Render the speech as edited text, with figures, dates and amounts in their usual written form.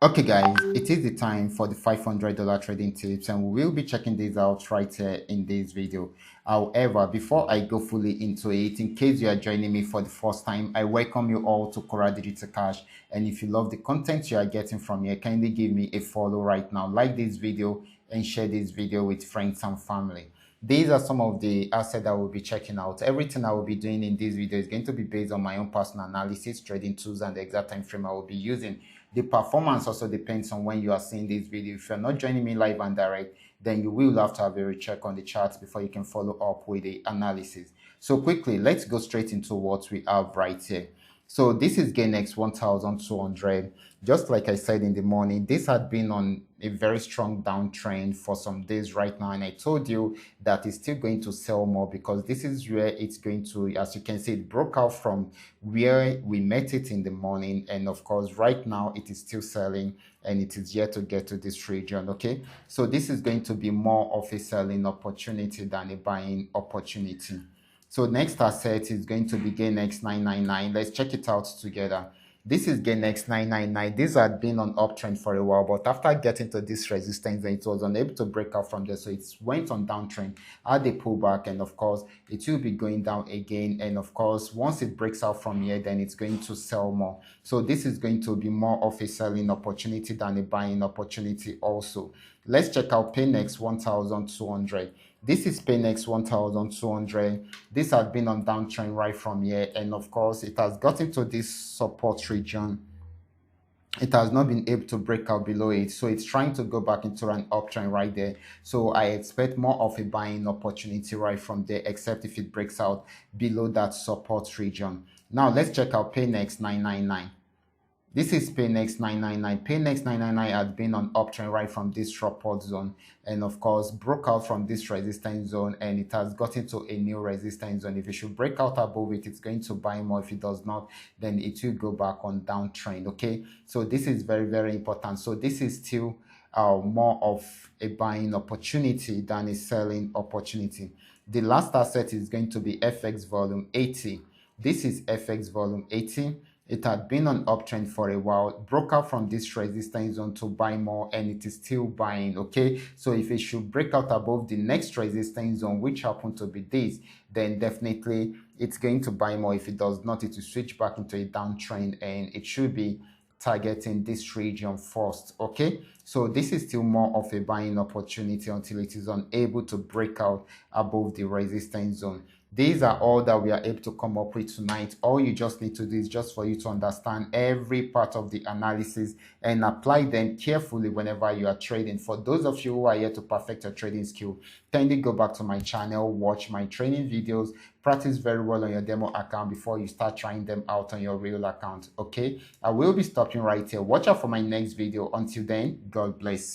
Okay guys, it is the time for the $500 trading tips and we will be checking this out right here in this video. However, before I go fully into it, in case you are joining me for the first time, I welcome you all to Qora Digital Cash. And if you love the content you are getting from here, kindly give me a follow right now, like this video and share this video with friends and family. These are some of the assets I will be checking out. Everything I will be doing in this video is going to be based on my own personal analysis, trading tools, and the exact time frame I will be using. The performance also depends on when you are seeing this video. If you're not joining me live and direct, then you will have to have a recheck on the charts before you can follow up with the analysis. So quickly, let's go straight into what we have right here. So this is GainX 1200. Just like I said in the morning, this had been on a very strong downtrend for some days right now, and I told you that it's still going to sell more because this is where it's going to, as you can see, it broke out from where we met it in the morning, and of course right now it is still selling and it is yet to get to this region. Okay, so this is going to be more of a selling opportunity than a buying opportunity. So next asset is going to be GainX 999. Let's check it out together. This is GainX 999. This had been on uptrend for a while, but after getting to this resistance, it was unable to break out from there. So it went on downtrend, had a pullback, and of course, it will be going down again. And of course, once it breaks out from here, then it's going to sell more. So this is going to be more of a selling opportunity than a buying opportunity also. Let's check out PayNext 1200. This is PayNext 1200. This has been on downtrend right from here, and of course it has gotten to this support region. It has not been able to break out below it, so it's trying to go back into an uptrend right there. So I expect more of a buying opportunity right from there, except if it breaks out below that support region. Now let's check out PayNext 999. This is PayNext 999. PayNext 999 has been on uptrend right from this support zone, and of course broke out from this resistance zone, and it has gotten to a new resistance zone. If it should break out above it, it's going to buy more. If it does not, then it will go back on downtrend. Okay, so this is very, very important. So this is still more of a buying opportunity than a selling opportunity. The last asset is going to be FX volume 80. This is FX volume 80. It had been on uptrend for a while, broke out from this resistance zone to buy more, and it is still buying. Okay, so if it should break out above the next resistance zone, which happened to be this, then definitely it's going to buy more. If it does not, it will switch back into a downtrend, and it should be targeting this region first. Okay, so this is still more of a buying opportunity until it is unable to break out above the resistance zone. These are all that we are able to come up with tonight. All you just need to do is just for you to understand every part of the analysis and apply them carefully whenever you are trading. For those of you who are here to perfect your trading skill, kindly go back to my channel, watch my training videos, practice very well on your demo account before you start trying them out on your real account. Okay, I will be stopping right here. Watch out for my next video. Until then, God bless.